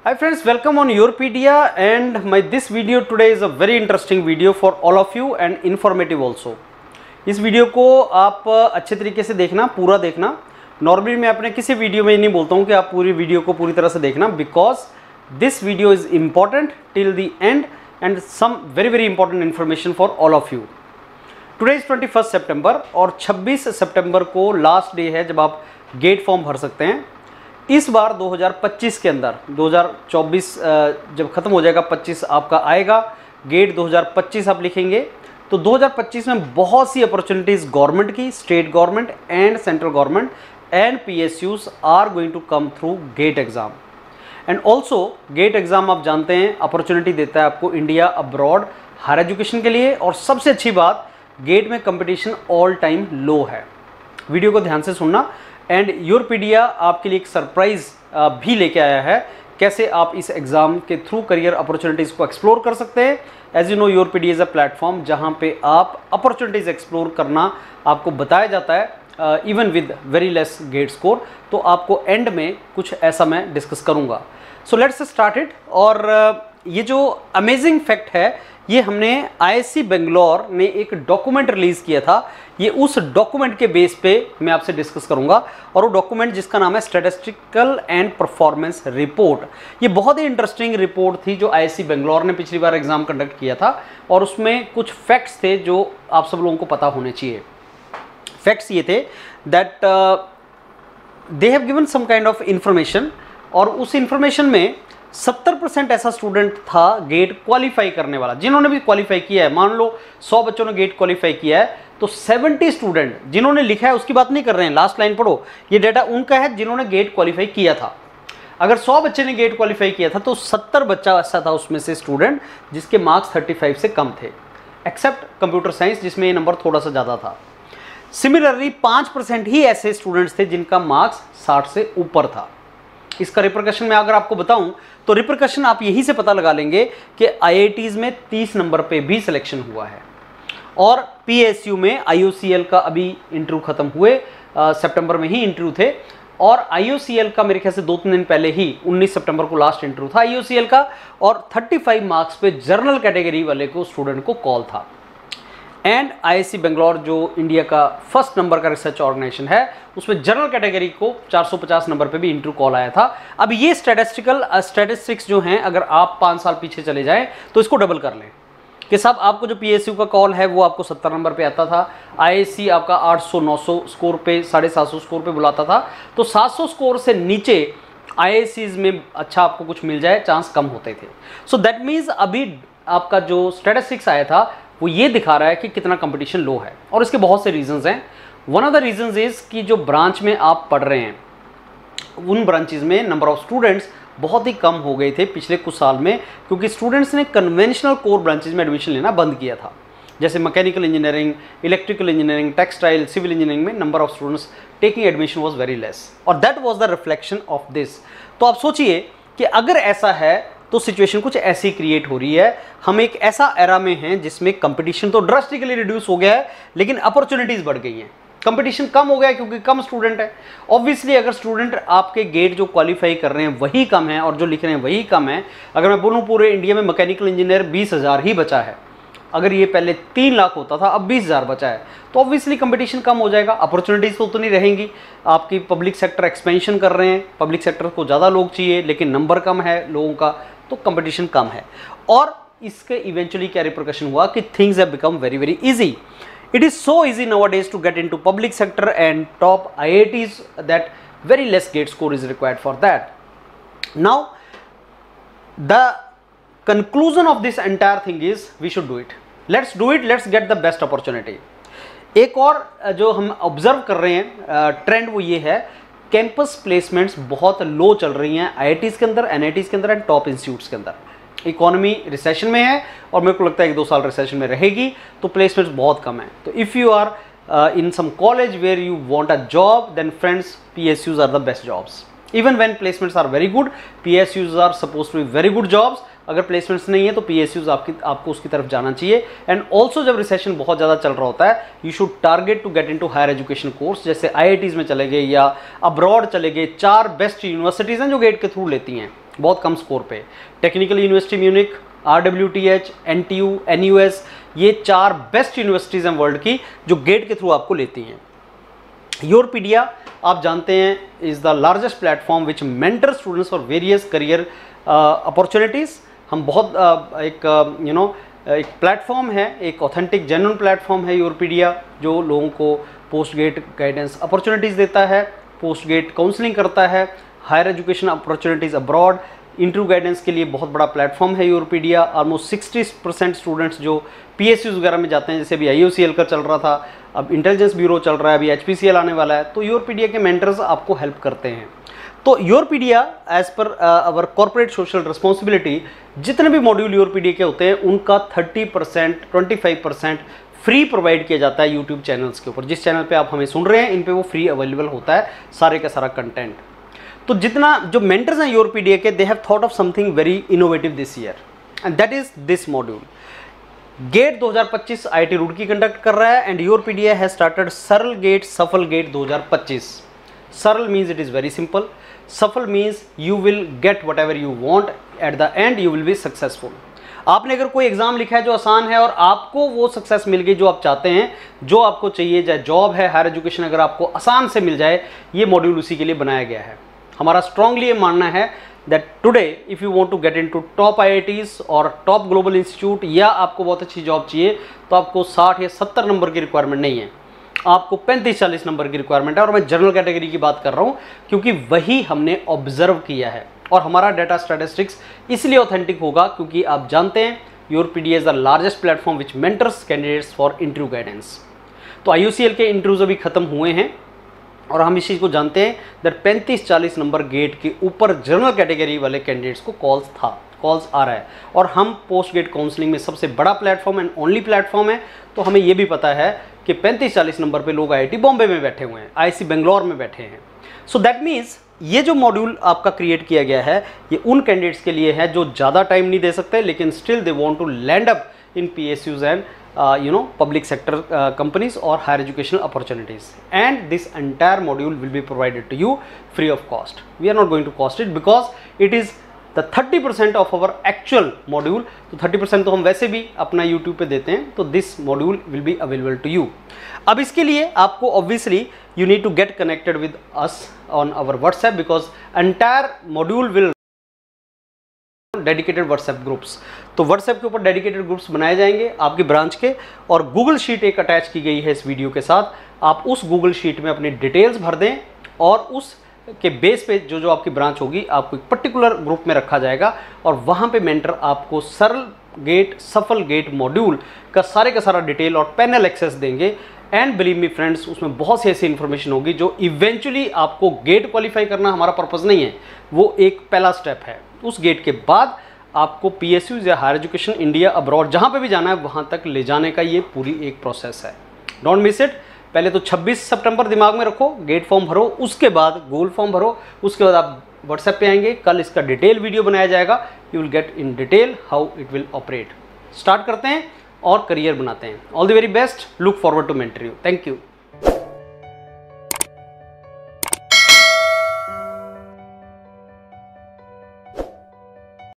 Hi friends, welcome on Yourpedia and this video today is a very interesting video for all of you and informative also. इस video को आप अच्छे तरीके से देखना, पूरा देखना। नॉर्मली मैं अपने किसी वीडियो में नहीं बोलता हूँ कि आप पूरी वीडियो को पूरी तरह से देखना, because this video is important till the end and some very important information for all of you. Today is 21 सितंबर और 26 सितंबर को लास्ट डे है जब आप गेट फॉर्म भर सकते हैं। इस बार 2025 के अंदर 2024 जब ख़त्म हो जाएगा, 25 आपका आएगा, गेट 2025 आप लिखेंगे तो 2025 में बहुत सी अपॉर्चुनिटीज़ गवर्नमेंट की, state government and central government and PSUs are going to come through GATE exam. And also GATE exam आप जानते हैं अपॉर्चुनिटी देता है आपको इंडिया अब्रॉड हायर एजुकेशन के लिए, और सबसे अच्छी बात गेट में कंपटीशन ऑल टाइम लो है। वीडियो को ध्यान से सुनना। एंड योरपीडिया आपके लिए एक सरप्राइज भी लेके आया है, कैसे आप इस एग्ज़ाम के थ्रू करियर अपॉर्चुनिटीज़ को एक्सप्लोर कर सकते हैं। As you know, Yourpedia is a platform जहां पे आप अपॉर्चुनिटीज़ एक्सप्लोर करना आपको बताया जाता है, even with very less GATE score. तो आपको एंड में कुछ ऐसा मैं डिस्कस करूंगा। So let's start it. और ये जो अमेजिंग फैक्ट है, ये हमने IISc बेंगलोर ने एक डॉक्यूमेंट रिलीज़ किया था। ये उस डॉक्यूमेंट के बेस पे मैं आपसे डिस्कस करूंगा, और वो डॉक्यूमेंट जिसका नाम है स्टैटिस्टिकल एंड परफॉर्मेंस रिपोर्ट। ये बहुत ही इंटरेस्टिंग रिपोर्ट थी जो IISc बेंगलोर ने पिछली बार एग्जाम कंडक्ट किया था, और उसमें कुछ फैक्ट्स थे जो आप सब लोगों को पता होने चाहिए। फैक्ट्स ये थे that they have given some kind of information, और उस इंफॉर्मेशन में 70% ऐसा स्टूडेंट था गेट क्वालिफाई करने वाला, जिन्होंने भी क्वालिफाई किया है। मान लो 100 बच्चों ने गेट क्वालिफाई किया है तो 70 स्टूडेंट जिन्होंने लिखा है, उसकी बात नहीं कर रहे हैं, लास्ट लाइन पढ़ो, ये डेटा उनका है जिन्होंने गेट क्वालिफाई किया था। अगर 100 बच्चे ने गेट क्वालिफाई किया था तो 70 बच्चा ऐसा था उसमें से स्टूडेंट जिसके मार्क्स 35 से कम थे, एक्सेप्ट कंप्यूटर साइंस जिसमें ये नंबर थोड़ा सा ज़्यादा था। सिमिलरली 5% ही ऐसे स्टूडेंट्स थे जिनका मार्क्स 60 से ऊपर था। इसका रिपरकशन में अगर आपको बताऊं तो रिपरकशन आप यहीं से पता लगा लेंगे कि IITs में 30 नंबर पे भी सिलेक्शन हुआ है, और PSU में IOCL का अभी इंटरव्यू खत्म हुए, सितंबर में ही इंटरव्यू थे, और IOCL का मेरे ख्याल से 2-3 दिन पहले ही 19 सितंबर को लास्ट इंटरव्यू था IOCL का, और 35 मार्क्स पे जनरल कैटेगरी वाले को स्टूडेंट को कॉल था। एंड IISc बेंगलोर जो इंडिया का फर्स्ट नंबर का रिसर्च ऑर्गेनाइजेशन है, उसमें जनरल कैटेगरी को 450 नंबर पे भी इंटरव्यू कॉल आया था। अब ये स्टैटिस्टिक्स जो हैं, अगर आप 5 साल पीछे चले जाएं तो इसको डबल कर लें कि साहब आपको जो PSU का कॉल है वो आपको 70 नंबर पे आता था, IISc आपका 800-900 स्कोर पे, 750 स्कोर पे बुलाता था, तो 700 स्कोर से नीचे IIScs में अच्छा आपको कुछ मिल जाए चांस कम होते थे। सो दैट मीन्स अभी आपका जो स्टैटिस्टिक्स आया था वो ये दिखा रहा है कि कितना कंपटीशन लो है, और इसके बहुत से रीजंस हैं। One of the reasons is कि जो ब्रांच में आप पढ़ रहे हैं उन ब्रांचेज में नंबर ऑफ स्टूडेंट्स बहुत ही कम हो गए थे पिछले कुछ साल में, क्योंकि स्टूडेंट्स ने कन्वेंशनल कोर ब्रांचेज में एडमिशन लेना बंद किया था, जैसे mechanical engineering, electrical engineering, textile, civil engineering में number of students taking admission was very less, और that was the reflection of this. तो आप सोचिए कि अगर ऐसा है तो सिचुएशन कुछ ऐसी क्रिएट हो रही है। हम एक ऐसा एरा में हैं जिसमें कंपटीशन तो ड्रास्टिकली रिड्यूस हो गया है, लेकिन अपॉर्चुनिटीज बढ़ गई हैं। कंपटीशन कम हो गया है क्योंकि कम स्टूडेंट है। ऑब्वियसली अगर स्टूडेंट आपके गेट जो क्वालिफाई कर रहे हैं वही कम है और जो लिख रहे हैं वही कम है, अगर मैं बोलूँ पूरे इंडिया में मैकेनिकल इंजीनियर 20,000 ही बचा है, अगर ये पहले 3 लाख होता था, अब 20,000 बचा है, तो ऑब्वियसली कंपटीशन कम हो जाएगा, अपॉर्चुनिटीज़ तो उतनी रहेंगी। आपकी पब्लिक सेक्टर एक्सपेंशन कर रहे हैं, पब्लिक सेक्टर को ज़्यादा लोग चाहिए, लेकिन नंबर कम है लोगों का, तो कंपटीशन कम है। और इसके इवेंचुअली क्या रिपरकशन हुआ कि things have become very easy. It is so easy nowadays to get into public sector and top IITs that very less GATE score is required for that. Now the conclusion of this entire thing is we should do it, let's do it, let's get the best opportunity। एक और जो हम observe कर रहे हैं trend वो ये है, कैंपस प्लेसमेंट्स बहुत लो चल रही हैं IITs के अंदर, NITs के अंदर एंड टॉप इंस्टीट्यूट्स के अंदर। इकोनॉमी रिसेशन में है और मेरे को लगता है 1-2 साल रिसेशन में रहेगी, तो प्लेसमेंट्स बहुत कम है। तो if you are in some college where you want a job, then friends PSUs are the best jobs. Even when placements are very good, PSUs are suppose to be very good jobs. अगर placements नहीं है तो PSUs आपको उसकी तरफ जाना चाहिए। And also जब रिसेशन बहुत ज़्यादा चल रहा होता है, you should target to get into higher education course, जैसे IITs में चले गए या अब्रॉड चले गए। 4 बेस्ट यूनिवर्सिटीज़ हैं जो गेट के थ्रू लेती हैं, बहुत कम स्कोर पे। Technical university Munich, RWTH, NTU, NUS, ये 4 बेस्ट यूनिवर्सिटीज़ हैं वर्ल्ड की जो गेट के थ्रू आपको लेती हैं। योरपीडिया आप जानते हैं is the largest platform which mentor students for various career opportunities. हम बहुत एक प्लेटफॉर्म है, एक ऑथेंटिक जेन्युइन प्लेटफॉर्म है योरपीडिया, जो लोगों को पोस्ट गेट गाइडेंस अपॉर्चुनिटीज़ देता है, पोस्ट गेट काउंसलिंग करता है, higher education opportunities abroad, interview guidance के लिए बहुत बड़ा प्लेटफॉर्म है योरपीडिया। ऑलमोस्ट 60% स्टूडेंट्स जो PSUs वगैरह में जाते हैं, जैसे अभी IOCL का चल रहा था, अब इंटेलिजेंस ब्यूरो चल रहा है, अभी HPCL आने वाला है, तो योरपीडिया के मेंटर्स आपको हेल्प करते हैं। तो योरपीडिया एज पर अवर कॉर्पोरेट सोशल रिस्पॉन्सिबिलिटी, जितने भी मॉड्यूल योरपीडिया के होते हैं उनका 30%, 25% फ्री प्रोवाइड किया जाता है यूट्यूब चैनल्स के ऊपर। जिस चैनल पे आप हमें सुन रहे हैं इन पे वो फ्री अवेलेबल होता है सारे का सारा कंटेंट। तो जितना जो मेंटर्स हैं योरपीडिया के, they have thought of something very innovative this year and that is this module. GATE 2025 IIT Roorkee conduct कर रहा है and Yourpedia has started Saral GATE Safal GATE 2025। Saral means it is very simple, Safal means you will get whatever you want, at the end you will be successful. आपने अगर कोई exam लिखा है जो आसान है और आपको वो सक्सेस मिल गई जो आप चाहते हैं, जो आपको चाहिए, चाहे जॉब है, हायर एजुकेशन अगर आपको आसान से मिल जाए, ये मॉड्यूल उसी के लिए बनाया गया है। हमारा स्ट्रांगली ये मानना है that today if you want to get into top IITs और टॉप ग्लोबल इंस्टीट्यूट, या आपको बहुत अच्छी जॉब चाहिए, तो आपको 60 या 70 नंबर की रिक्वायरमेंट नहीं है, आपको 35-40 नंबर की रिक्वायरमेंट है। और मैं जनरल कैटेगरी की बात कर रहा हूँ क्योंकि वही हमने ऑब्जर्व किया है और हमारा डाटा स्टैटिस्टिक्स इसलिए ऑथेंटिक होगा क्योंकि आप जानते हैं Yourpedia is the largest platform which mentors candidates for interview guidance. तो IOCL के इंटरव्यूज अभी खत्म हुए हैं और हम इस चीज़ को जानते हैं दैट 35-40 नंबर गेट के ऊपर जनरल कैटेगरी वाले कैंडिडेट्स को कॉल्स आ रहा है। और हम पोस्ट गेट काउंसलिंग में सबसे बड़ा प्लेटफॉर्म एंड ओनली प्लेटफॉर्म है, तो हमें ये भी पता है कि 35-40 नंबर पे लोग IIT बॉम्बे में बैठे हुए हैं, IIC बेंगलोर में बैठे हैं। सो दैट मीन्स ये जो मॉड्यूल आपका क्रिएट किया गया है ये उन कैंडिडेट्स के लिए है जो ज़्यादा टाइम नहीं दे सकते लेकिन still they want to land up in PSUs and public sector companies or higher educational opportunities, and this entire module will be provided to you free of cost. We are not going to cost it because it is the 30% of our actual module. तो 30% तो हम वैसे भी अपना YouTube पे देते हैं, तो this module will be available to you. अब इसके लिए आपको obviously you need to get connected with us on our WhatsApp because entire module will dedicated WhatsApp groups. तो व्हाट्सएप के ऊपर डेडिकेटेड ग्रुप्स बनाए जाएंगे आपकी ब्रांच के, और गूगल शीट एक अटैच की गई है इस वीडियो के साथ। आप उस गूगल शीट में अपनी डिटेल्स भर दें और उस के बेस पे जो आपकी ब्रांच होगी आपको एक पर्टिकुलर ग्रुप में रखा जाएगा और वहाँ पे मेंटर आपको सरल गेट सफल गेट मॉड्यूल का सारा डिटेल और पैनल एक्सेस देंगे। एंड बिलीव मी फ्रेंड्स, उसमें बहुत सी ऐसी इन्फॉर्मेशन होगी जो इवेंचुअली आपको गेट क्वालिफाई करना हमारा पर्पज़ नहीं है, वो एक पहला स्टेप है। उस गेट के बाद आपको PSUs या हायर एजुकेशन इंडिया अब्रॉड जहाँ पे भी जाना है वहाँ तक ले जाने का ये पूरी एक प्रोसेस है। Don't miss it. पहले तो 26 सितंबर दिमाग में रखो, गेट फॉर्म भरो, उसके बाद गूगल फॉर्म भरो, उसके बाद आप व्हाट्सएप पे आएंगे, कल इसका डिटेल वीडियो बनाया जाएगा, you will get in detail how it will operate. Start करते हैं और करियर बनाते हैं। All the very best, look forward to mentor you. Thank you.